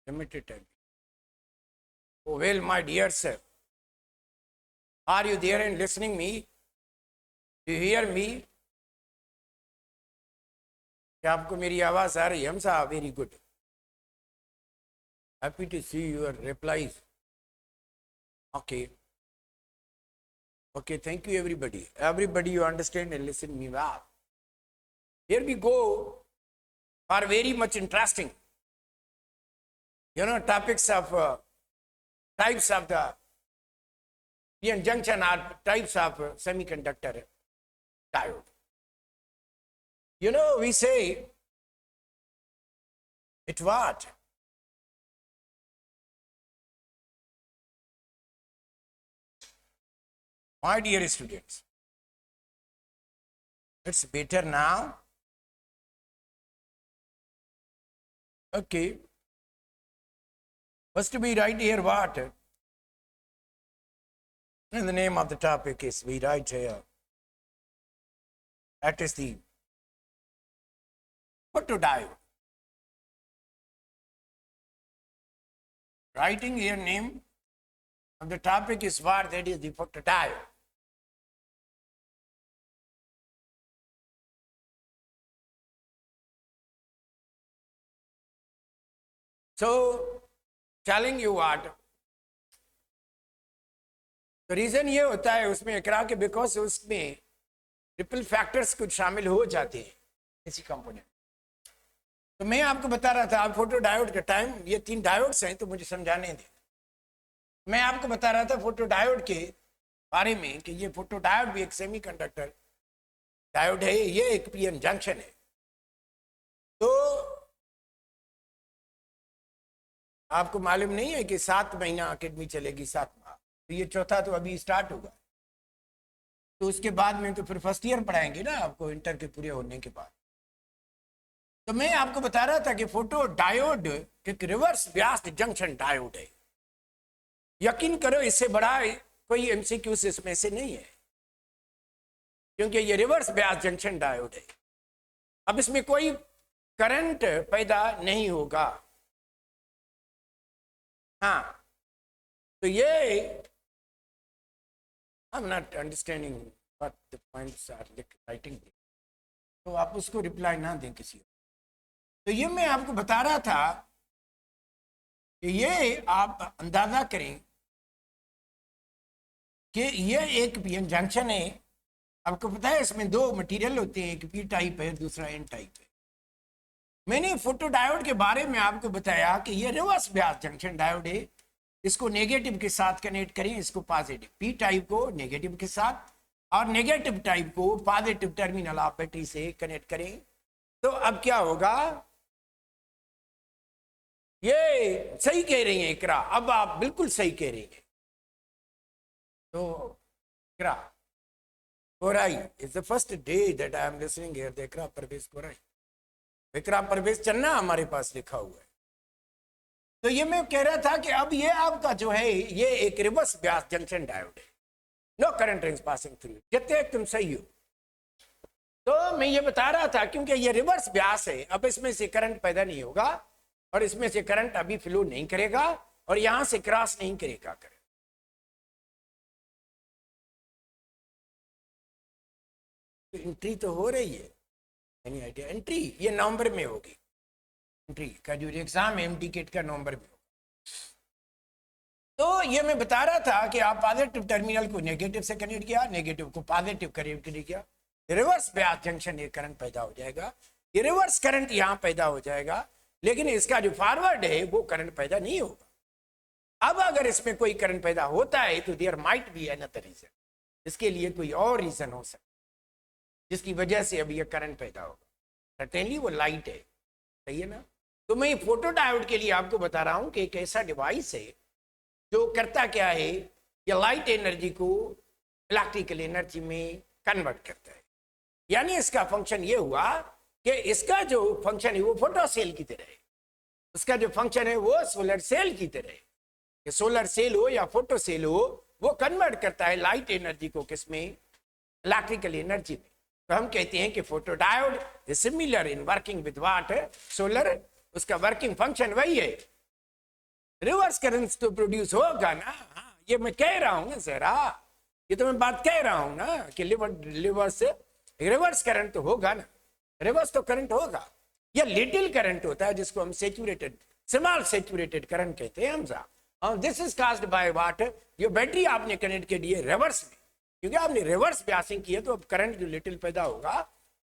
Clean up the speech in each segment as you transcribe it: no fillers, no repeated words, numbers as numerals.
Limited time. Oh, well, my dear sir, are you there and listening me? Do you hear me? क्या आपको मेरी आवाज आ रही है? हम साहब, very good. Happy to see your replies. Okay. Okay, thank you everybody. Everybody, you understand and listen me well. Here we go are very much interesting. Topics of types of the p-n junction are types of semiconductor diode. We say it what? My dear students, it's better now. Okay. First we write here what? And the name of the topic is, we write here, that is the photodiode. Writing here name of the topic is what? That is the photodiode. So, telling you what, तो reason ये होता है उसमें एकरा के because उसमें ripple factors कुछ शामिल हो जाते हैं इसी कंपोनेंट. तो मैं आपको बता रहा था, आप फोटो डायोड का टाइम, ये 3 डायोड्स हैं तो मुझे समझाने दें. मैं आपको बता रहा था फोटो डायोड के बारे में कि ये फोटो डायोड भी एक सेमीकंडक्टर डायोड है, ये एक पीएन जंक्शन है. तो आपको मालूम नहीं है कि 7 महीना अकेडमी चलेगी, 7 माह, तो ये चौथा तो अभी स्टार्ट होगा. तो उसके बाद में तो फिर फर्स्ट ईयर पढ़ाएंगे ना आपको, इंटर के पूरे होने के बाद. तो मैं आपको बता रहा था कि फोटो डायोड एक रिवर्स ब्यास्ड जंक्शन डायोड है. यकीन करो इससे बड़ा कोई एमसीक्यूज इसमें से नहीं है, क्योंकि ये रिवर्स ब्यास्ड जंक्शन डायोड है. अब इसमें कोई करंट पैदा नहीं होगा. हाँ, तो ये I'm not understanding what the points are writing. तो आप उसको रिप्लाई ना दें किसी. तो ये मैं आपको बता रहा था कि ये आप अंदाजा करें कि ये एक पीएन जंक्शन है. आपको पता है इसमें 2 मटेरियल होते हैं, एक पी टाइप है, दूसरा एन टाइप है. मैंने फोटो डायोड के बारे में आपको बताया कि ये रिवर्स ब्यास जंक्शन डायोड है. इसको नेगेटिव के साथ कनेक्ट करें, इसको पॉजिटिव, पी टाइप को नेगेटिव के साथ और नेगेटिव टाइप को पॉजिटिव टर्मिनल ऑफ बैटरी से कनेक्ट करें. तो अब क्या होगा, ये सही कह रही हैं इकरा, अब आप बिल्कुल सही कह रही हैं. तो Iqra Korai is the first day that I am listening here. The Iqra Parvez Korai, Iqra Parvez Channa हमारे पास लिखा हुआ है. तो ये मैं कह रहा था कि अब ये आपका जो है ये एक रिवर्स ब्यास जंक्शन डायोड है. No current is passing through. कहते तुम सही हो. तो मैं ये बता रहा था क्योंकि ये रिवर्स ब्यास है, अब इसमें से करंट पैदा नहीं होगा और इसमें से करंट अभी फ्लो नहीं करेगा और यहां से क्रॉस नहीं करेगा करंट. तो एंट्री तो हो रही है, एनी आइडिया? एंट्री ये नवंबर में होगी. एंट्री का जो एग्जाम MDCAT का नवंबर में होगा. तो ये मैं बता रहा था कि आप पॉजिटिव टर्मिनल को नेगेटिव से कनेक्ट किया, नेगेटिव को पॉजिटिव कनेक्ट किया, रिवर्स ब्यास जंक्शन ये करंट पैदा हो जाएगा. ये रिवर्स करंट यहाँ पैदा हो जाएगा, लेकिन इसका जो फॉरवर्ड है वो करंट पैदा नहीं होगा. अब अगर इसमें कोई करंट पैदा होता है तो there might be another reason. इसके लिए कोई और रीजन हो सकता जिसकी वजह से अब ये करंट पैदा होगा. सर्टेनली वो लाइट है, सही है ना. तो मैं फोटो डायोड के लिए आपको बता रहा हूं कि एक ऐसा डिवाइस है जो करता क्या है, ये लाइट एनर्जी को इलेक्ट्रिकल एनर्जी में कन्वर्ट करता है. यानी इसका फंक्शन ये हुआ कि इसका जो फंक्शन है वो फोटो सेल की तरह है, उसका जो फंक्शन है वो सोलर सेल की तरह है. कि सोलर सेल हो या फोटो सेल हो, वो कन्वर्ट करता है लाइट एनर्जी को किसमें, इलेक्ट्रिकल एनर्जी में. तो हम कहते हैं कि photo diode is similar in working with what, solar. उसका वर्किंग फंक्शन वही है रिवर्स करंट तो प्रोड्यूस होगा ना। हाँ, ये मैं कह रहा हूँ ना सर, हाँ ये तो मैं बात कह रहा हूँ ना कि रिवर्स से रिवर्स करंट तो होगा ना, रिवर्स तो करंट होगा। या लिटिल करंट होता है जिसको हम सेचुरेटेड, स्मॉल सेचुरेटेड करंट कहते हैं हम साहब। This is caused by what, जो बैटरी आपने कनेक्ट के लिए रिवर्स में, क्योंकि आपने रिवर्स ब्यासिंग की है तो अब करंट जो लिटिल पैदा होगा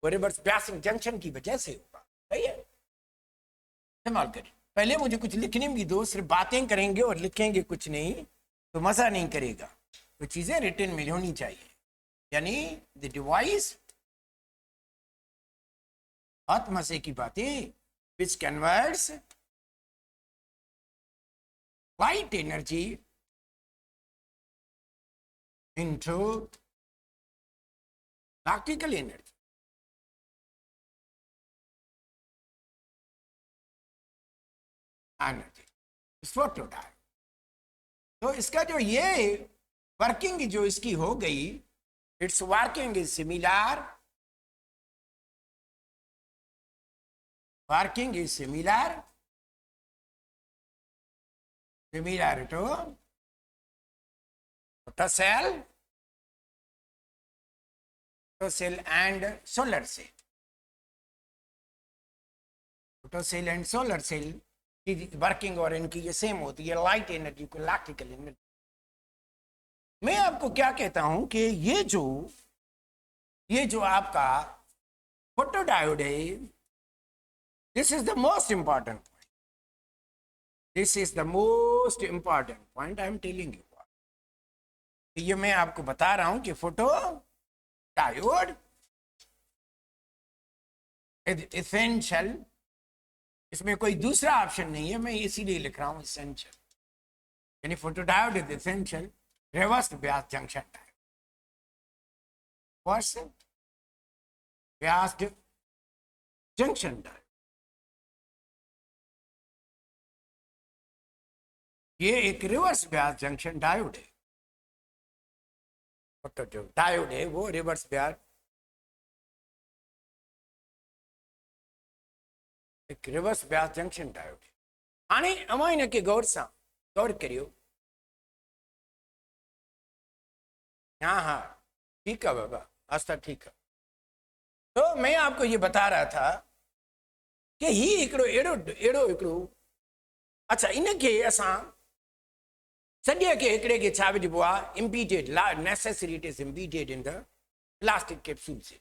वो रिवर्स ब्यासिंग जंक्शन की वजह से होगा। सही है, इस्तेमाल करें। पहले मुझे कुछ लिखने भी दो, सिर्फ बातें करेंगे और लिखेंगे कुछ नहीं तो मजा नहीं करेगा, तो चीजें रिटन में होनी चाहिए। यानी द डिवाइस, बहुत मजे की बातें, which converts light energy into practical energy. Energy photodiode. तो इसका जो ये वर्किंग जो इसकी हो गई, it's working is similar, working is similar to photocell and solar cell। photocell and solar cell की वर्किंग और इनकी ये सेम होती है, लाइट एनर्जी को इलेक्ट्रिकल एनर्जी। मैं आपको क्या कहता हूं कि ये जो आपका फोटोडायोड है, this is the most important point, this is the most important point I am telling you. ये मैं आपको बता रहा हूं कि फोटो डायोड एसेंशियल, इसमें कोई दूसरा ऑप्शन नहीं है, मैं इसीलिए लिख रहा हूं एसेंशियल। यानी photo diode is essential reverse bias junction diode, Beas junction diode. ये एक रिवर्स ब्यास जंक्शन डायोड है। फोटो जो डायोड है वो रिवर्स ब्यास, एक रिवर्स ब्यास जंक्शन डायोड है। आने अमाइन के गौर करियो। हाँ हाँ ठीक है बाबा, आस्था ठीक है। तो मैं आपको ये बता रहा था कि ही एकड़ो एड़ो एड़ो एकड़ो, अच्छा इनके असां सॼे के हिकिड़े खे छा विझिबो आहे, impeded, necessary it is impeded in the plastic capsule से।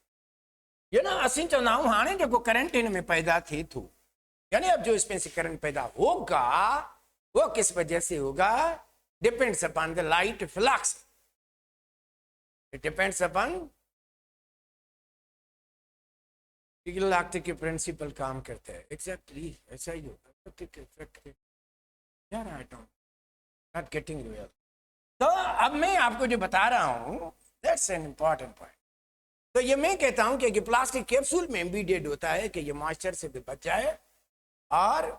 ये ना असीं चवंदा आहियूं हाणे जेको करंट इन में पैदा थिए थो, यानी अब जो इसमें से करंट पैदा होगा वो किस वजह से होगा, depends upon the light flux, it depends upon electric principle काम करता है। एग्जैक्टली ऐसा ही होगा यार, I don't not getting real. तो अब मैं आपको जो बता रहा हूं दैट्स एन इंपॉर्टेंट पॉइंट। तो ये मैं कहता हूं कि प्लास्टिक कैप्सूल में एम्बीडेड होता है कि ये मॉइस्चर से भी बच जाए, और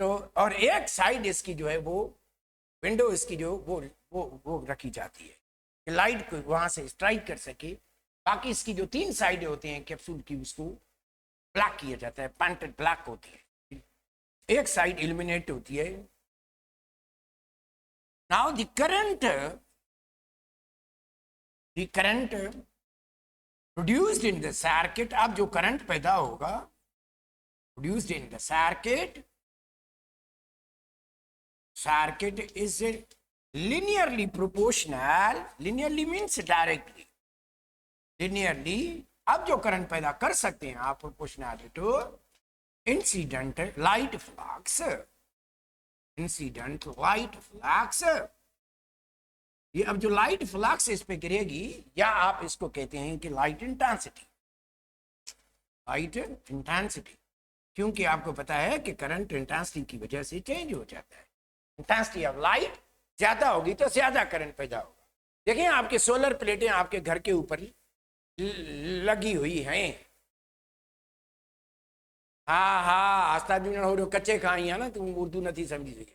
तो और एक साइड इसकी जो है वो विंडो इसकी जो वो रखी जाती है कि लाइट को वहां से स्ट्राइक कर सके। बाकी इसकी जो 3 साइडें होती हैं कैप्सूल की, उसको ब्लैक किया जाता है, पेंटेड ब्लैक होती है, एक साइड इल्यूमिनेट होती है। Now the current produced in the circuit, अब जो करंट पैदा होगा produced in the circuit is linearly proportional, linearly means directly, linearly अब जो करंट पैदा कर सकते हैं आप proportional to incident light flux, incident light flux. ये अब जो लाइट फ्लक्स इस पे गिरेगी, या आप इसको कहते हैं कि लाइट इंटेंसिटी, लाइट इंटेंसिटी, क्योंकि आपको पता है कि करंट इंटेंसिटी की वजह से चेंज हो जाता है। इंटेंसिटी ऑफ लाइट ज्यादा होगी तो ज्यादा करंट पैदा होगा। देखिए आपके सोलर प्लेटें आपके घर के ऊपर लगी हुई हैं, हाँ हाँ आस्था जी कच्चे खाई है ना, तुम उर्दू नहीं समझी सके,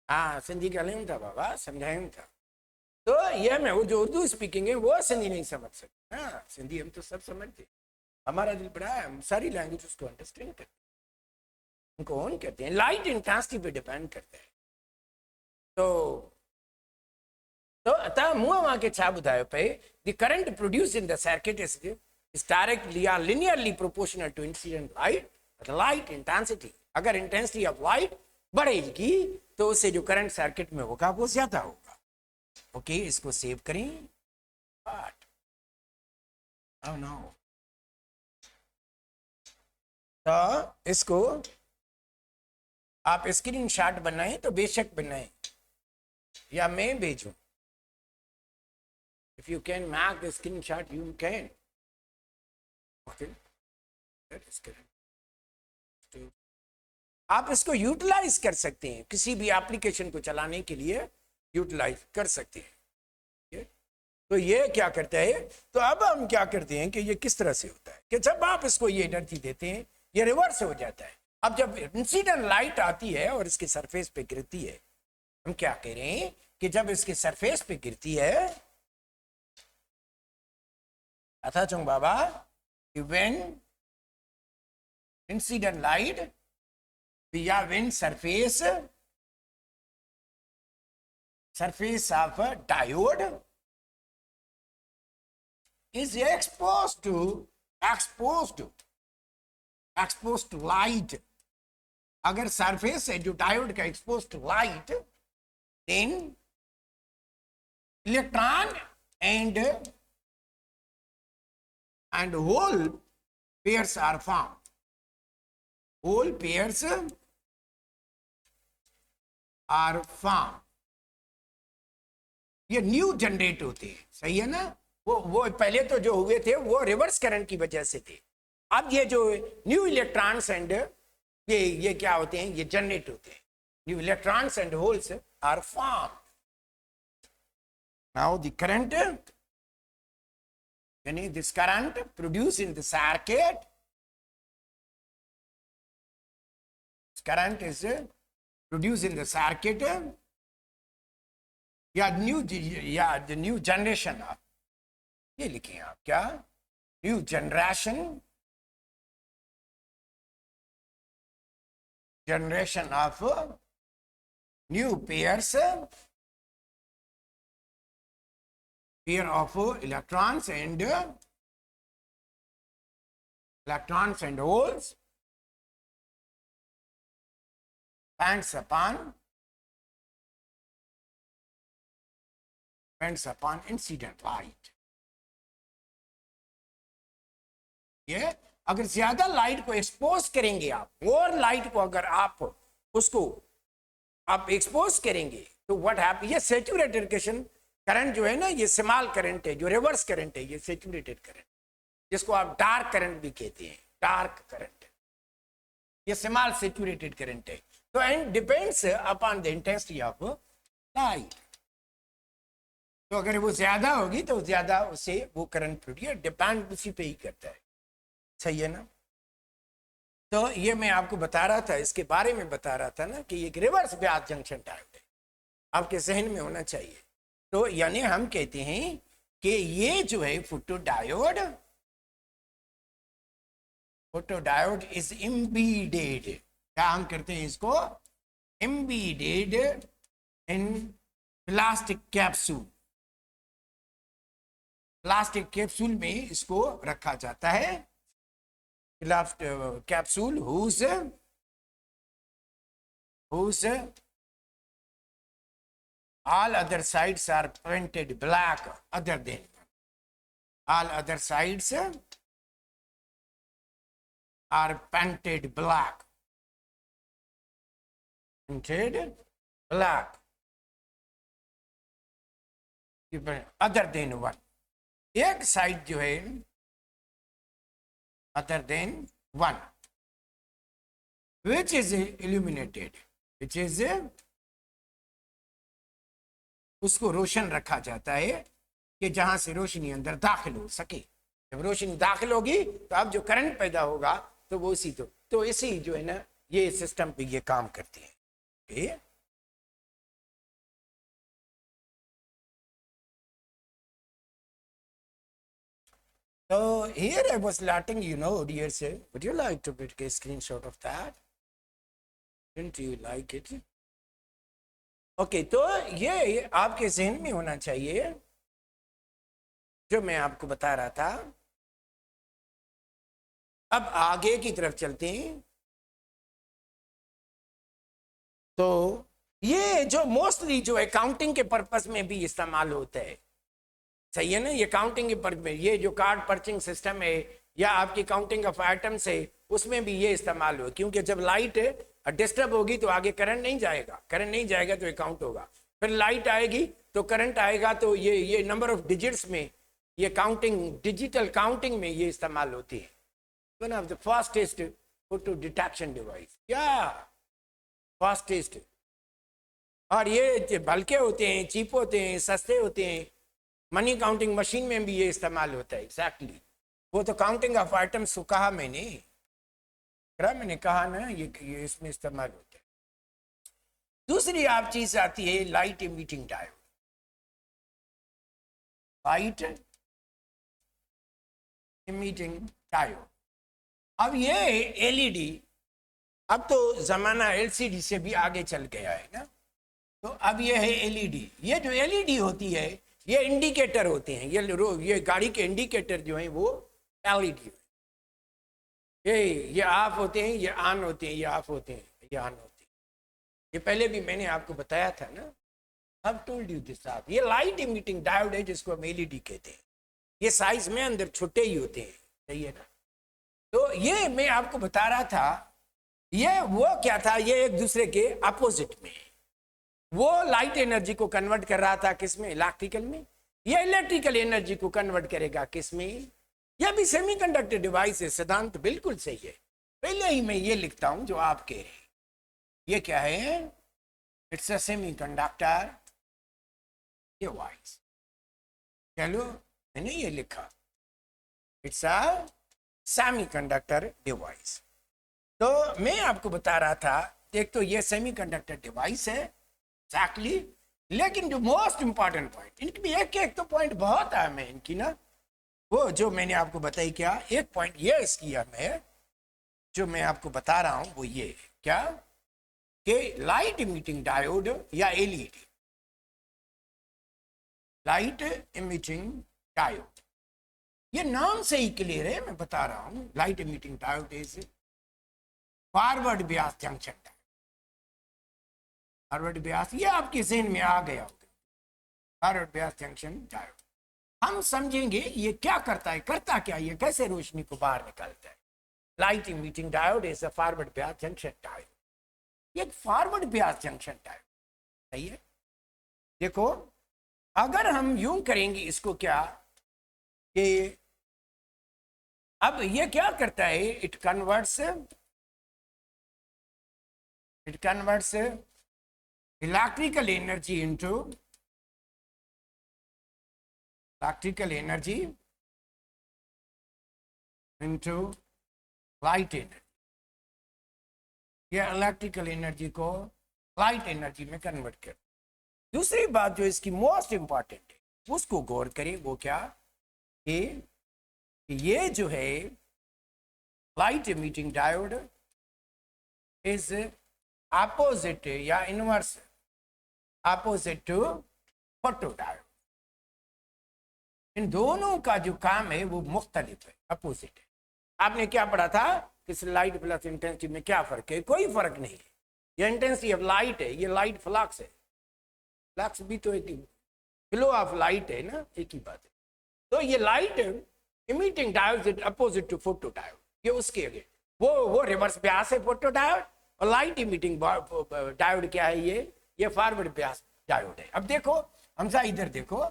हाँ सिंधी ॻाल्हायूं था बाबा, समझायूं था। तो ये मैं वो जो उर्दू स्पीकिंग है वो सिंधी नहीं समझ सकते, हाँ सिंधी हम तो सब समझते, हमारा दिल बड़ा है, हम सारी लैंग्वेज उसको अंडरस्टैंड करते। उनको ऑन करते हैं, लाइट इंटेंसिटी पे डिपेंड करता है। तो अतः मुंह वहां के छा बुधायो पे the current produced in the circuit is directly या linearly proportional to incident light intensity. अगर इंटेंसिटी ऑफ लाइट बढ़ेगी तो उससे जो करंट सर्किट में होगा वो ज्यादा होगा। ओके, इसको सेव करें। बट नो, तो इसको आप स्क्रीनशॉट बनाएं तो बेशक बनाएं या मैं भेजूं। If you can make the screenshot, you can. Okay, that is correct. आप इसको यूटिलाइज कर सकते हैं, किसी भी एप्लीकेशन को चलाने के लिए यूटिलाइज कर सकते हैं। तो ये क्या करता है, तो अब हम क्या करते हैं कि ये किस तरह से होता है कि जब आप इसको ये एनर्जी देते हैं ये रिवर्स हो जाता है। अब जब इंसिडेंट लाइट आती है और इसके सरफेस पे गिरती है, हम क्या कह रहे हैं कि जब इसके सरफेस पे गिरती है अथा चुंग बाबा, when incident light या when surface of a diode is exposed to light, अगर सरफेस है जो डायोड का expose to light, then electron and hole pairs are formed. Hole pairs are formed. ये न्यू जनरेट होते हैं, सही है ना। वो पहले तो जो हुए थे वो रिवर्स करंट की वजह से थे। अब ये जो न्यू इलेक्ट्रॉन्स एंड ये क्या होते हैं, ये जनरेट होते हैं। New electrons and holes are formed. Now the current, this current produced in the circuit, this current is produced in the circuit, the new generation of, ये लिखें आप क्या, new generation of new pairs, pair of electrons and holes depends upon incident light. ये अगर ज्यादा light को expose करेंगे आप, और लाइट को अगर आप उसको आप एक्सपोज करेंगे तो व्हाट हैपन, ये सैचुरेटेड करंट जो है ना, ये स्मॉल करंट है, जो रिवर्स करंट है, ये सैचुरेटेड करंट, जिसको आप डार्क करंट भी कहते हैं, डार्क करंट, ये स्मॉल सैचुरेटेड करंट है। तो and depends upon the intensity of light. तो अगर वो ज्यादा होगी तो ज्यादा उससे वो करंट प्रोड्यूस, डिपेंड उसी पे ही करता है, सही है ना। तो ये मैं आपको बता रहा था, इसके बारे में बता रहा था ना कि ये रिवर्स ब्याज जंक्शन डायोड है, आपके जहन में होना चाहिए। तो यानी हम कहते हैं कि ये जो है फोटोडायोड इज एम्बेडेड, क्या हम करते हैं इसको, embedded in plastic capsule. Plastic capsule में इसको रखा जाता है, capsule whose all other sides are painted black other than all other sides are painted black, other than one, एक साइड जो है other than one which is illuminated, which is उसको रोशन रखा जाता है कि जहां से रोशनी अंदर दाखिल हो सके। जब रोशनी दाखिल होगी तो अब जो करंट पैदा होगा तो वो इसी तो इसी जो है ना, ये सिस्टम पे ये काम करती है। So here I was letting you know, dear sir, would you like to take a screenshot of that? Didn't you like it? Okay तो ये आपके जहन में होना चाहिए जो मैं आपको बता रहा था। अब आगे की तरफ चलते हैं। तो ये जो मोस्टली जो अकाउंटिंग के पर्पस में भी इस्तेमाल होता है, सही है ना, ये काउंटिंग के पर्पस में, ये जो कार्ड पर्चिंग सिस्टम है या आपकी काउंटिंग ऑफ आइटम्स है उसमें भी ये इस्तेमाल हो, क्योंकि जब लाइट डिस्टर्ब होगी तो आगे करंट नहीं जाएगा, करंट नहीं जाएगा तो अकाउंट होगा, फिर लाइट आएगी तो करंट आएगा, तो ये नंबर ऑफ डिजिट्स में ये काउंटिंग, डिजिटल काउंटिंग में ये इस्तेमाल होती है। One of the fastest photo detection device, या फास्टेस्ट, और ये हल्के होते हैं, चीप होते हैं, सस्ते होते हैं। मनी काउंटिंग मशीन में भी ये इस्तेमाल होता है। एग्जैक्टली वो तो काउंटिंग ऑफ आइटम्स को कहा मैंने कहा ना, ये इसमें इस्तेमाल होता है। दूसरी आप चीज आती है light emitting diode. Light emitting diode, अब ये एलईडी, अब तो जमाना एलसीडी से भी आगे चल गया है ना, तो अब ये है एलईडी। ये जो एलईडी होती है ये इंडिकेटर होते हैं, ये गाड़ी के इंडिकेटर जो हैं वो एलईडी, ये ऑफ होते हैं, ये ऑन होते हैं, ये ऑफ होते हैं, ये ऑन होते हैं। ये पहले भी मैंने आपको बताया था ना, अब टोल्ड यू दिस आप। ये लाइट इमिटिंग डायोड है जिसको हम एलईडी कहते हैं। ये साइज में अंदर छोटे ही होते हैं, सही है ना। तो ये मैं आपको बता रहा था, ये वो क्या था, ये एक दूसरे के अपोजिट में, वो लाइट एनर्जी को कन्वर्ट कर रहा था किसमें, इलेक्ट्रिकल में, ये इलेक्ट्रिकल एनर्जी को कन्वर्ट करेगा किसमें, यह भी सेमीकंडक्टर डिवाइस है। सिद्धांत बिल्कुल सही है। पहले ही मैं ये लिखता हूं जो आप कह रहे हैं, ये क्या है, इट्स अ सेमीकंडक्टर डिवाइस। चलो मैंने ये लिखा, इट्स अ सेमीकंडक्टर डिवाइस। तो मैं आपको बता रहा था, एक तो ये सेमीकंडक्टर डिवाइस है एग्जैक्टली, लेकिन जो मोस्ट इंपॉर्टेंट पॉइंट, इनकी भी एक तो पॉइंट बहुत अहम है इनकी ना, वो जो मैंने आपको बताई, क्या एक पॉइंट ये इसकी है जो मैं आपको बता रहा हूं, वो ये क्या कि लाइट इमिटिंग डायोड या एलईडी, लाइट इमिटिंग डायोड, ये नाम से ही क्लियर है, मैं बता रहा हूं। Light emitting diode is forward Beas junction diode. Forward Beas, ये आपके जहन में आ गया होगा, फॉरवर्ड बियास जंक्शन डायोड। हम समझेंगे ये क्या करता है, करता क्या, ये कैसे रोशनी को बाहर निकालता है। Light emitting diode is a forward Beas junction diode. ये फॉरवर्ड बियास जंक्शन डायोड, सही है। देखो अगर हम यूं करेंगे इसको, क्या कि अब ये क्या करता है, it converts electrical energy into light energy. ये इलेक्ट्रिकल एनर्जी को लाइट एनर्जी में कन्वर्ट कर। दूसरी बात जो इसकी मोस्ट इंपॉर्टेंट है उसको गौर करें, वो क्या कि ये जो है light emitting diode is opposite या inverse opposite to photo diode. इन दोनों का जो काम है वो मुख्तलिफ है, अपोजिट है। आपने क्या पढ़ा था कि लाइट प्लस इंटेंसिटी में क्या फर्क है, कोई फर्क नहीं है। ये इंटेंसिटी ऑफ लाइट है, ये लाइट फ्लक्स है, फ्लक्स भी तो एक ही, फ्लो ऑफ लाइट है ना, एक ही बात है। तो ये light emitting diode opposite to photo diode, ये उसके आगे वो रिवर्स ब्यास है फोटो डायोड, और लाइट इमिटिंग डायोड क्या है, ये फॉरवर्ड ब्यास डायोड है। अब देखो हमजा, इधर देखो,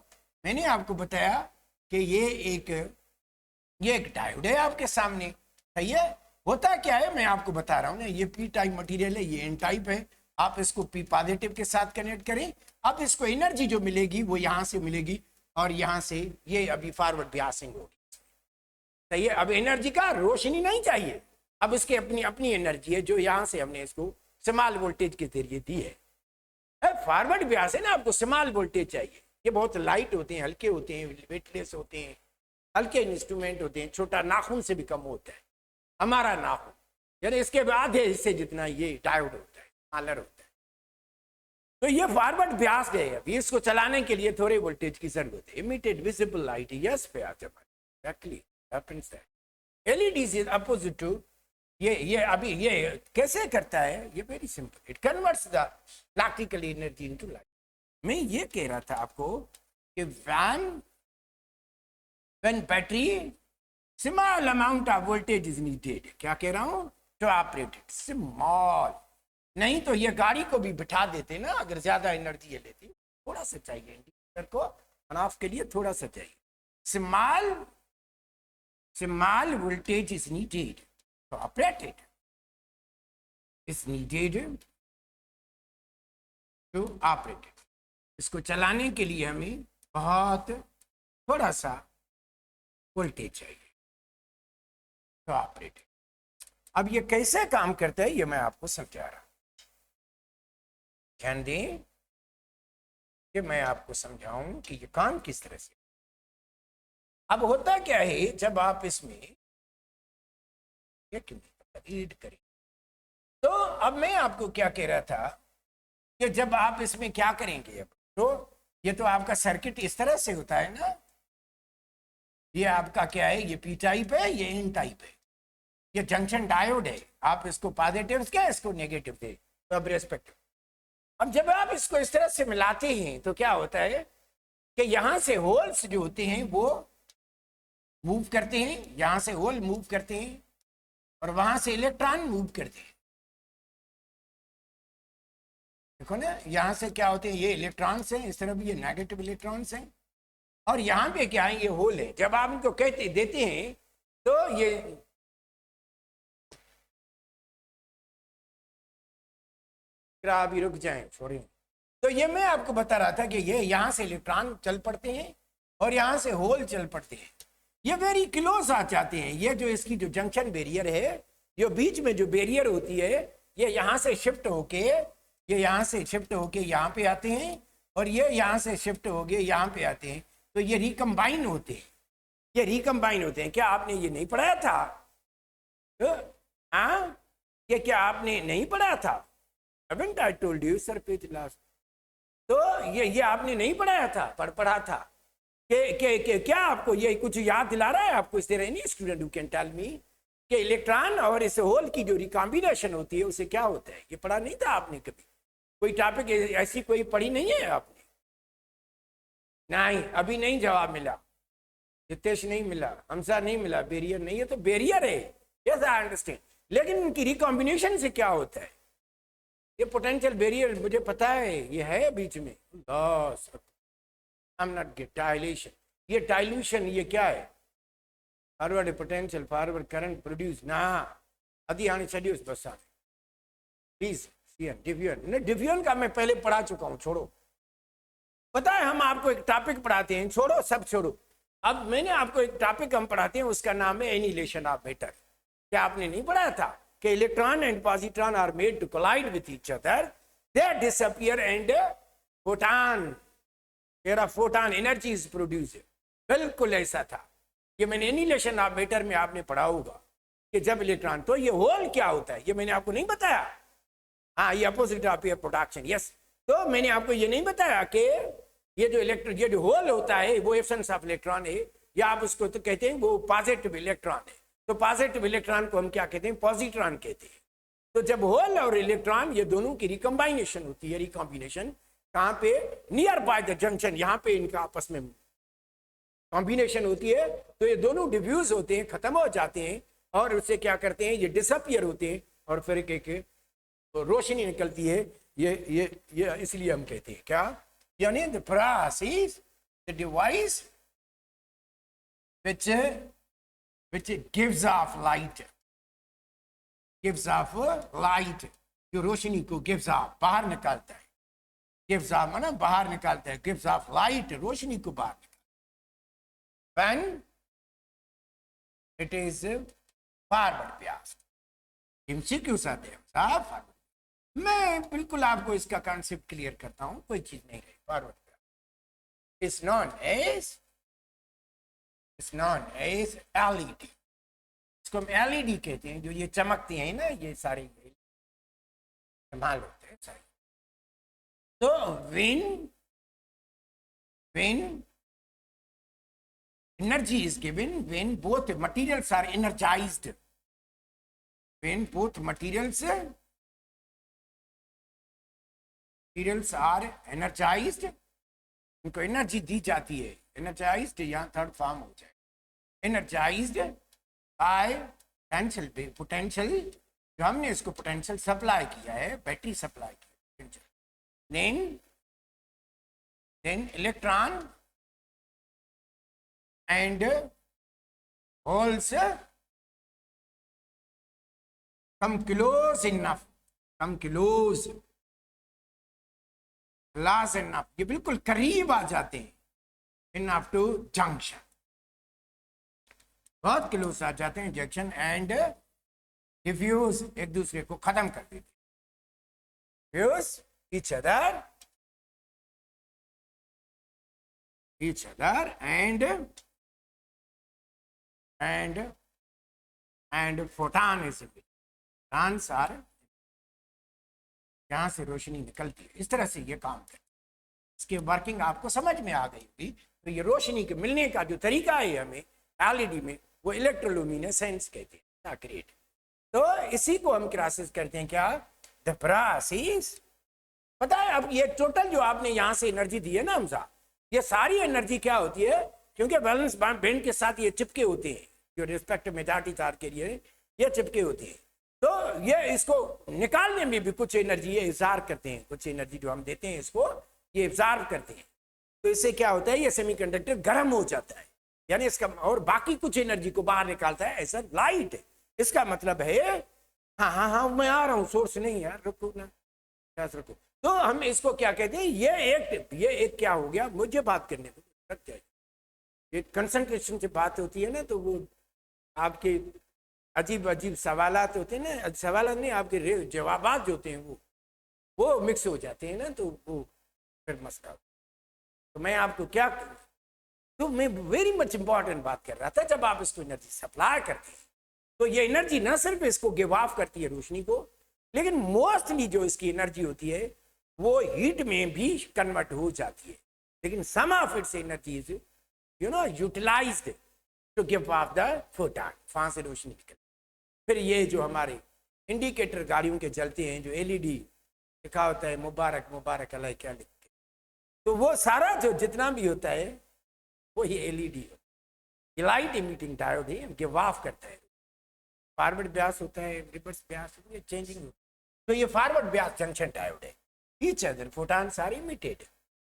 मैंने आपको बताया कि ये एक डायोड है आपके सामने, सही है। होता क्या है मैं आपको बता रहा हूं ना, ये पी टाइप मटेरियल है, ये एन टाइप है। आप इसको पी पॉजिटिव के साथ कनेक्ट करें, अब इसको एनर्जी जो मिलेगी वो यहां से मिलेगी, और यहां से ये अभी फॉरवर्ड बियासिंग होगी, सही है। अब एनर्जी का रोशनी नहीं चाहिए, अब इसकी अपनी एनर्जी है जो यहां से हमने इसको स्मॉल वोल्टेज के जरिए दी है। फॉरवर्ड बियास है ना, आपको स्मॉल वोल्टेज चाहिए। ये बहुत लाइट होते हैं, हल्के होते हैं, वेटलेस होते हैं, हल्के इंस्ट्रूमेंट होते हैं, छोटा नाखून से भी कम होता है हमारा नाखून, यानी इसके आधे हिस्से जितना ये डायोड होता है। स्मॉलर होता है। तो ये फॉरवर्ड ब्यास गए, अभी इसको चलाने के लिए थोड़े वोल्टेज की जरूरत है। इमीडिएट विजिबल लाइट, यस पे आते actually happens that LED is opposite to ये अभी ये कैसे करता है, ये very simple, it converts the electrical energy into light. मैं ये कह रहा था आपको कि when battery small amount of voltage is needed, क्या कह रहा हूं, टू ऑपरेट इट स्मॉल, नहीं तो ये गाड़ी को भी बिठा देते ना, अगर ज्यादा एनर्जी ये लेती, थोड़ा सा चाहिए इंडिकेटर को ऑन ऑफ के लिए, थोड़ा सा चाहिए, small voltage is needed to operate it, is needed to operate it। इसको चलाने के लिए हमें बहुत थोड़ा सा वोल्टेज चाहिए तो ऑपरेट। अब ये कैसे काम करता है ये मैं आपको समझा रहा हूं, ध्यान दें कि मैं आपको समझाऊं कि ये काम किस तरह से। अब होता क्या है, जब आप इसमें रीड करें, तो अब मैं आपको क्या कह रहा था कि जब आप इसमें क्या करेंगे, अब तो ये तो आपका सर्किट इस तरह से होता है ना, ये आपका क्या है, ये पी टाइप है, ये एन टाइप है, ये जंक्शन डायोड है, आप इसको पॉजिटिव क्या, इसको नेगेटिव दे, तो अब रेस्पेक्ट। अब जब आप इसको इस तरह से मिलाते हैं तो क्या होता है कि यहां से होल्स जो होते हैं वो मूव करते हैं, यहां से होल मूव करते हैं और वहां से इलेक्ट्रॉन मूव करते हैं। देखो ना, यहां से क्या होते हैं, ये इलेक्ट्रॉन्स हैं, इस तरफ ये नेगेटिव इलेक्ट्रॉन्स हैं, और यहाँ पे क्या है, ये होल है। जब आप इनको कहते देते हैं तो ये अभी रुक जाए, छोड़िए। तो ये मैं आपको बता रहा था कि ये यहाँ से इलेक्ट्रॉन चल पड़ते हैं और यहाँ से होल चल पड़ते हैं, ये वेरी क्लोज आ जाते हैं। ये जो इसकी जो जंक्शन बैरियर है, जो बीच में जो बैरियर होती है, ये यहाँ से शिफ्ट होके, ये यहाँ से शिफ्ट होके यहाँ पे आते हैं, और ये यहाँ से शिफ्ट होके यहाँ पे आते हैं, तो ये रिकम्बाइन होते हैं, ये रिकम्बाइन होते हैं। क्या आपने ये नहीं पढ़ाया था? हाँ, ये क्या आपने नहीं पढ़ा था? Haven't I told you, sir, page last? तो ये आपने नहीं पढ़ाया था, पढ़ा था के क्या आपको ये कुछ याद दिला रहा है आपको? इस तरह any student who can tell me कि इलेक्ट्रॉन और इस होल की जो रिकॉम्बिनेशन होती है उसे क्या होता है, ये पढ़ा नहीं था आपने कभी? कोई टॉपिक ऐसी कोई पढ़ी नहीं है आपने? नहीं, अभी नहीं जवाब मिला, हितेश नहीं मिला, हमसा नहीं मिला, बैरियर नहीं है, तो बैरियर है, यस आई अंडरस्टैंड, लेकिन उनकी रिकॉम्बिनेशन से क्या होता है? ये पोटेंशियल बैरियर मुझे पता है, ये है बीच में, I'm not get dilation, ये डाइल्यूशन, ये क्या है? Forward potential, forward current produce ना अभी आने चलिए उस बस प्लीज। डिफ्यूजन, डिफ्यूजन का मैं पहले पढ़ा चुका हूं, छोड़ो। पता है हम आपको एक टॉपिक पढ़ाते हैं, छोड़ो सब छोड़ो। अब मैंने आपको एक टॉपिक हम पढ़ाते हैं, उसका नाम है एनिहिलेशन ऑफ मैटर। क्या आपने नहीं पढ़ाया था कि electron and positron are made to collide with each other, they disappear and photon, photon energy is produce. बिल्कुल ऐसा था, ये मैंने एनिहिलेशन ऑफ मैटर में आपने पढ़ा होगा कि जब इलेक्ट्रॉन, तो ये होल क्या होता है ये मैंने आपको नहीं बताया? हाँ, ये अपोजिट ऑफ प्रोडक्शन, यस। तो मैंने आपको ये नहीं बताया कि ये जो इलेक्ट्रॉन, ये जो होल होता है वो एब्सेंस ऑफ इलेक्ट्रॉन है, या आप उसको तो कहते हैं वो पॉजिटिव इलेक्ट्रॉन है। तो पॉजिटिव इलेक्ट्रॉन को हम क्या कहते हैं? पॉजिट्रॉन कहते हैं। तो जब होल और इलेक्ट्रॉन ये दोनों की रिकम्बाइनेशन होती है, रिकॉम्बिनेशन कहाँ पे? नियर बाय द जंक्शन, यहाँ पे इनका आपस में कॉम्बिनेशन होती है, तो ये दोनों डिफ्यूज होते हैं, खत्म हो जाते हैं, और उससे क्या करते हैं, ये डिसअपियर होते हैं, और फिर के तो रोशनी निकलती है। ये इसलिए हम कहते हैं क्या, यानी the process, the device which gives off light, जो रोशनी को gives off, बाहर निकालता है, gives off माना बाहर निकालता है, gives off light, रोशनी को बाहर निकालता है, when it is forward biased। MCQs आते हैं साफ, मैं बिल्कुल आपको इसका कॉन्सेप्ट क्लियर करता हूं, कोई चीज नहीं है। Forward is known as LED, इसको हम एलईडी कहते हैं, जो ये चमकती हैं ना, ये सारे इस्तेमाल होते हैं। है सारी। तो when energy is given, when both materials are energized, when both materials are energized, इनको एनर्जी दी जाती है, एनर्जाइज्ड यहाँ थर्ड फॉर्म हो जाए, एनर्जाइज्ड बाय पोटेंशियल, पोटेंशियल जो हमने इसको पोटेंशियल सप्लाई किया है, बैटरी सप्लाई किया, then electron and holes come close enough, close enough, ये बिल्कुल करीब आ जाते हैं, enough to junction, बहुत क्लोज आ जाते हैं जंक्शन, एंड डिफ्यूज, एक दूसरे को खत्म कर देते, fuse each other and photon is photons are, जहां से रोशनी निकलती है, इस तरह से ये काम करता है। इसकी वर्किंग आपको समझ में आ गई होगी। तो ये रोशनी के मिलने का जो तरीका है हमें एलईडी में, वो इलेक्ट्रोल्यूमिनेसेंस कहते हैं, क्रिएट। तो इसी को हम क्लासेस करते हैं क्या, द प्रोसेस। पता है अब ये टोटल जो आपने यहाँ से एनर्जी दी है ना हमसा, ये सारी एनर्जी क्या होती है, क्योंकि बैलेंस बैंड के साथ ये चिपके होते हैं, जो रिस्पेक्ट मेटाटी तार के लिए ये चिपके होते हैं। तो ये इसको निकालने में भी कुछ एनर्जी ये इब्ज़ॉर्ब करते हैं, कुछ एनर्जी जो हम देते हैं इसको ये इब्ज़ॉर्ब करते हैं। तो इससे क्या होता है, ये सेमीकंडक्टर गर्म हो जाता है, यानी इसका, और बाकी कुछ एनर्जी को बाहर निकालता है ऐसा लाइट। इसका मतलब है, हाँ मैं आ रहा हूँ, सोर्स नहीं यार, रुको ना, रुको। तो हम इसको क्या कहते हैं, ये एक क्या हो गया, मुझे बात करने को लग जाए, ये कंसंट्रेशन से बात होती है ना, तो वो आपके अजीब अजीब सवालात होते हैं ना, सवालात नहीं, आपके जवाबात जो होते हैं वो मिक्स हो जाते हैं ना, तो वो फिर मसला। तो मैं आपको क्या, तो मैं वेरी मच इंपॉर्टेंट बात कर रहा था, जब आप इसको एनर्जी सप्लाई करते हैं तो ये एनर्जी ना सिर्फ इसको गिव ऑफ करती है रोशनी को, लेकिन मोस्टली जो इसकी एनर्जी होती है वो हीट में भी कन्वर्ट हो जाती है, लेकिन some of its energy is utilized to give off the photon, वहां से रोशनी निकलती। फिर ये जो हमारे इंडिकेटर गाड़ियों के चलते हैं, जो एलईडी लिखा होता है, मुबारक मुबारक अल्लाह क्या लिख के, तो वो सारा जो जितना भी होता है वो ये एलईडी है, लाइट इमिटिंग डायोड है, गिव ऑफ करता है, फॉरवर्ड ब्यास होता है, रिवर्स ब्यास, ये चेंजिंग। तो ये फॉरवर्ड ब्यास जंक्शन डायोड है, each other photons are emitted.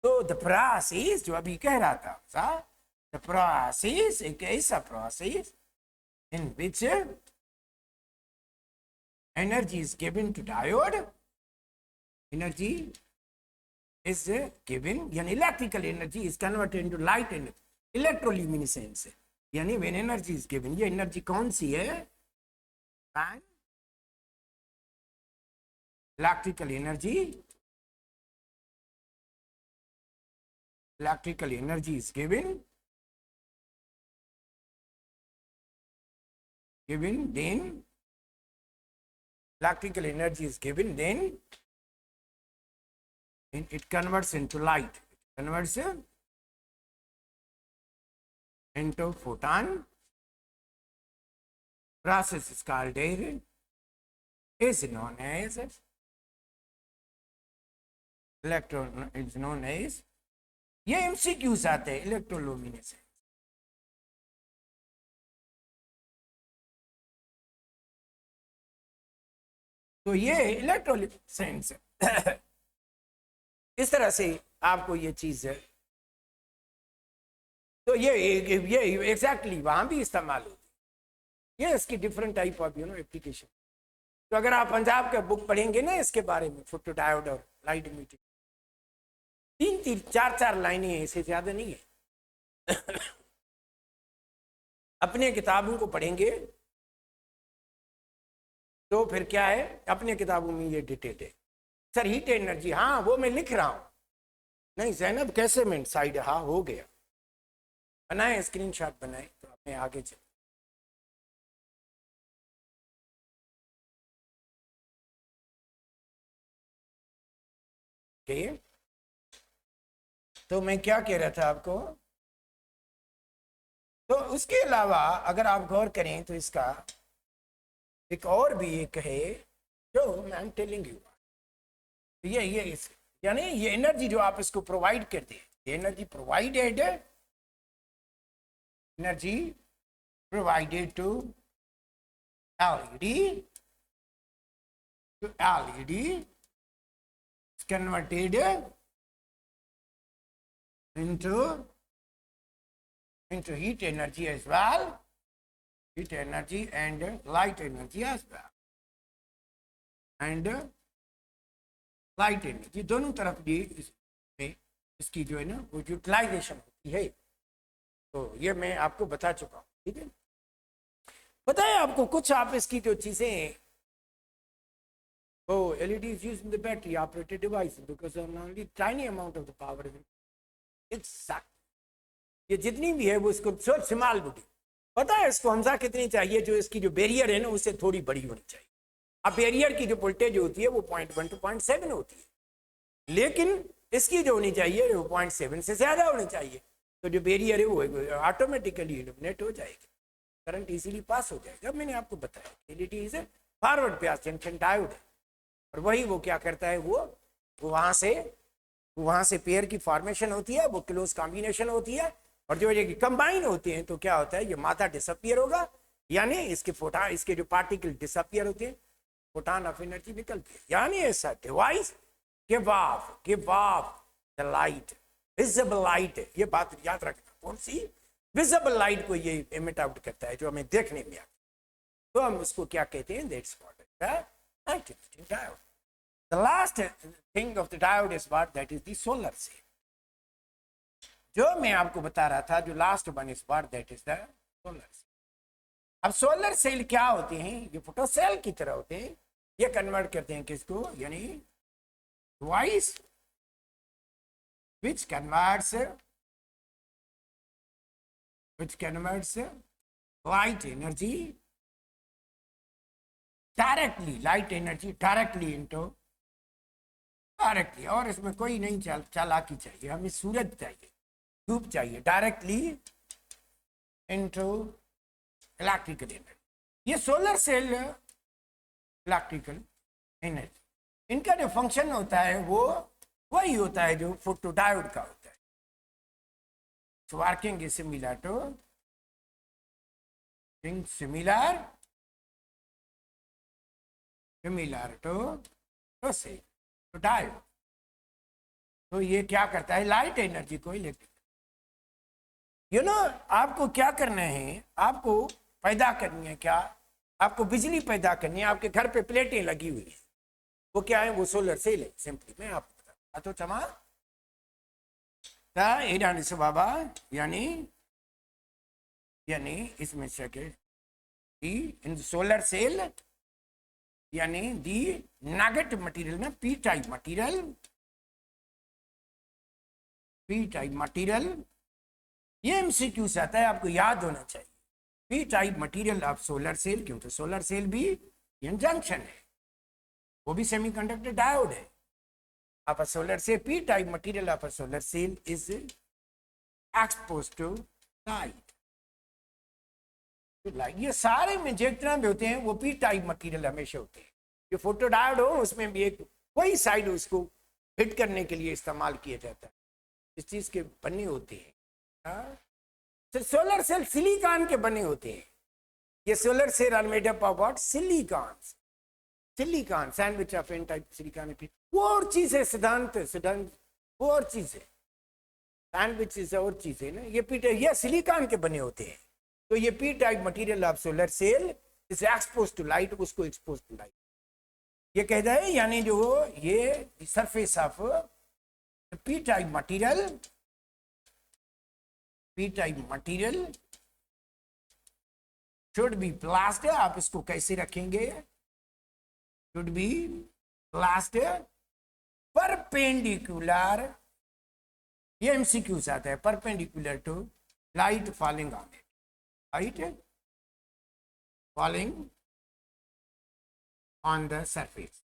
तो द प्रोसेस जो अभी कह रहा था, द प्रोसेस एक ऐसा process in which energy is given to diode, energy is given, yani electrical energy is converted into light energy, electroluminescence, yani when energy is given, ये energy कौन सी है, electrical energy is given, then electrical energy is given, then it converts into light, it converts into photon. Process is called is known as electron, is known as, ये MCQs आते हैं, इलेक्ट्रोलुमिनेसेंस। तो ये इलेक्ट्रोलुमिनेसेंस इस तरह से आपको ये चीज है, तो ये एग्जैक्टली वहां भी इस्तेमाल होती है, ये इसकी डिफरेंट टाइप ऑफ एप्लीकेशन। तो अगर आप पंजाब का बुक पढ़ेंगे ना इसके बारे में, फोटो डायोड और लाइट इमिटिंग, 3-3 4-4 लाइनें हैं, इससे ज्यादा नहीं है। अपने किताबों को पढ़ेंगे तो फिर क्या है, अपने किताबों में ये डिटेल है। सर हीट एनर्जी, हाँ वो मैं लिख रहा हूं, नहीं जैनब कैसे मैं साइड, हाँ हो गया, बनाए स्क्रीनशॉट बनाए, तो अपने आगे चले। ओके, तो मैं क्या कह रहा था आपको, तो उसके अलावा अगर आप गौर करें तो इसका एक और भी एक है जो मैं एम टेलिंग यू, ये इस यानी ये एनर्जी जो आप इसको प्रोवाइड करते हैं, ये energy provided, energy provided to LED, to LED is converted into heat energy as well, heat energy and light energy as well, and light energy दोनों तरफ भी इसकी जो है ना वो यूटिलाइजेशन होती है। तो ये मैं आपको बता चुका हूँ, ठीक है। पता है आपको कुछ आप इसकी जो चीजें, oh, LED is used in the battery operated device because only tiny amount of the power is exact। ये जितनी भी है वो इसको स्मॉल बुटी, पता है इसको हमजा कितनी चाहिए, जो इसकी जो बैरियर है ना उससे थोड़ी बड़ी होनी चाहिए। अब बैरियर की जो वोल्टेज होती है वो 0.1 to 0.7 होती है, लेकिन इसकी जो होनी चाहिए वो 0.7 से ज्यादा होनी चाहिए। तो जो बैरियर है वो ऑटोमेटिकली इल्यूमिनेट हो जाएगी, करंट इजीली पास हो जाएगा। मैंने आपको बताया LED is forward bias junction diode है, और वही वो क्या करता है, वो वहां से पेयर की फॉर्मेशन होती है, वो क्लोज कॉम्बिनेशन होती है, और जो ये कंबाइन होते हैं तो क्या होता है, ये माथा डिसअपियर होगा, यानी इसके फोटॉन, इसके जो पार्टिकल डिसअपियर होते हैं, फोटॉन ऑफ एनर्जी निकलती है, यानी ऐसा device give off the light, visible light है। ये बात याद रखना, कौन सी, विजिबल लाइट को ये एमिट आउट करता है जो हमें देखने में आता है, तो हम उसको क्या कहते हैं, that's called light emitting diode. The last thing of the diode is what? That is the solar cell. जो मैं आपको बता रहा था, जो last one is what? That is the solar cell. अब सोलर सेल क्या होते हैं, ये फोटो सेल की तरह होते हैं, ये कन्वर्ट करते हैं किसको, यानी device which converts light energy directly into directly, और इसमें कोई नहीं चालाकी चाहिए, हमें सूरज चाहिए, धूप चाहिए, डायरेक्टली इनटू इलेक्ट्रिकल एनर्जी। ये सोलर सेल इलेक्ट्रिकल एनर्जी, इनका जो फंक्शन होता है वो वही होता है जो फोटोडायोड का होता है। वर्किंग इज सिमिलर टू से डायोड। तो ये क्या करता है, लाइट एनर्जी को इलेक्ट्रिक, आपको क्या करना है, आपको पैदा करनी है, क्या आपको बिजली पैदा करनी है। आपके घर पे प्लेटें लगी हुई है, वो क्या है, वो सोलर सेल है। सिंपली मैं आपको बता तो चमा से बाबा, यानी इसमें इन सोलर सेल, यानी दी नेगेटिव मटेरियल में पी टाइप मटेरियल, ये एमसीक्यू से आता है, आपको याद होना चाहिए। P type material of solar cell, क्यों, तो सोलर सेल भी जंक्शन है, वो भी सेमीकंडक्टर डायोड है। आप solar cell, P type material of solar cell is exposed to light. ये सारे में जितना भी होते हैं वो पी टाइप मटेरियल हमेशा होते हैं। जो फोटो डायोड हो उसमें भी एक वही साइड उसको हिट करने के लिए इस्तेमाल किया जाता है, इस चीज के बने होते हैं। तो सोलर सेल सिलिकॉन के बने होते हैं। ये solar cell are made up of what, silicon sandwich of N type silicon. वो और चीज है, सिद्धांत वो और चीज है, सैंडविच इज और चीज है ना। ये सिलिकॉन के बने होते हैं। तो ये P type material of solar cell is expose to light, उसको एक्सपोज टू लाइट ये कहता है, यानी जो ये surface of P type material should be plaster. आप इसको कैसे रखेंगे, शुड बी प्लास्टर परपेंडिकुलर, ये एमसीक्यू से आता है, perpendicular to light falling on it, light falling on the surface।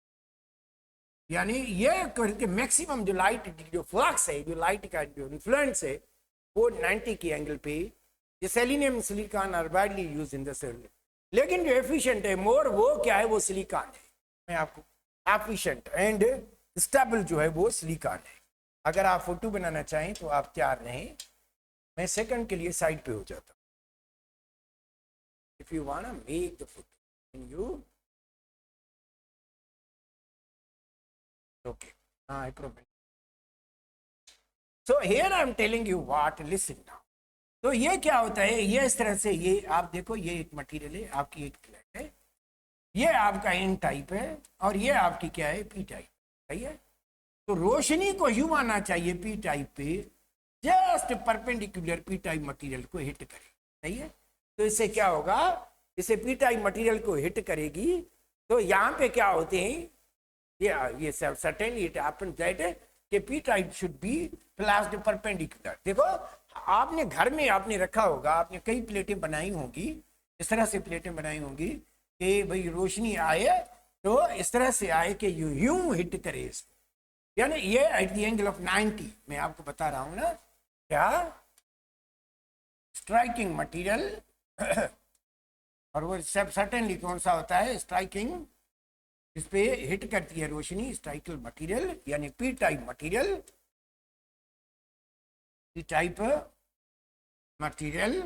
यानी ये करके मैक्सिमम जो लाइट जो फ्लक्स है, जो लाइट का जो इन्फ्लुएंस है, वो 90 के एंगल पे ये selenium silicon are widely use in the cell. लेकिन जो एफिशिएंट है मोर, वो क्या है, वो सिलिकॉन है। मैं आपको एफिशिएंट एंड स्टेबल जो है वो सिलिकॉन है। अगर आप फोटो बनाना चाहें तो आप तैयार रहें, मैं सेकंड के लिए साइड पे हो जाता हूँ। If you want make the photo can you, okay, I problem. So here I am telling you what, listen now. तो ये क्या होता है, ये इस तरह से, ये आप देखो, ये एक मटेरियल है, आपकी एक प्लेट है, ये आपका एन टाइप है, और ये आपकी क्या है, पी टाइप, सही है। तो रोशनी को यूं आना चाहिए पी टाइप पे, just perpendicular P type material को हिट करे, सही है। तो इससे क्या होगा, इसे पी टाइप मटेरियल को हिट करेगी, तो यहाँ पे क्या होते हैं, ये सर्टेनली इट हैपेंस दैट कि P type should be placed perpendicular. देखो आपने घर में आपने रखा होगा, आपने कई प्लेटें बनाई होंगी, इस तरह से प्लेटें बनाई होंगी कि भाई रोशनी आए तो इस तरह से आए कि यूं हिट करे इसको, यानी ये एट द एंगल ऑफ 90। मैं आपको बता रहा हूं ना क्या, स्ट्राइकिंग मटेरियल और वो सब सर्टेनली कौन सा होता है, स्ट्राइकिंग, इस पे हिट करती है रोशनी, स्ट्राइकल मटेरियल यानी P type material, P type material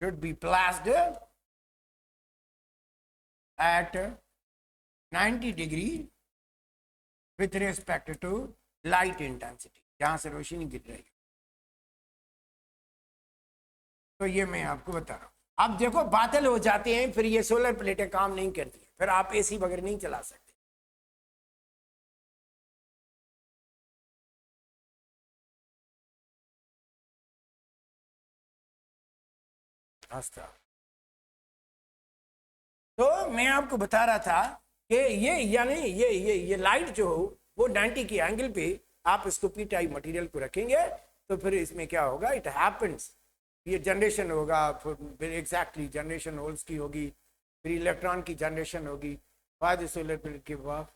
should be placed at 90 degree with respect to light intensity, जहां से रोशनी गिर रही है। तो ये मैं आपको बता रहा हूं। अब देखो बादल हो जाते हैं, फिर ये सोलर प्लेटें काम नहीं करती, फिर आप एसी वगैरह नहीं चला सकते। तो मैं आपको बता रहा था कि ये यानी ये लाइट जो हो वो 90 के एंगल पे आप इसको पी टाइप मटेरियल को रखेंगे, तो फिर इसमें क्या होगा, इट हैपेंस, ये जनरेशन होगा, फिर एग्जैक्टली जनरेशन होल्स की होगी, फिर इलेक्ट्रॉन की जनरेशन होगी, बाद सोलर प्लेट के बाद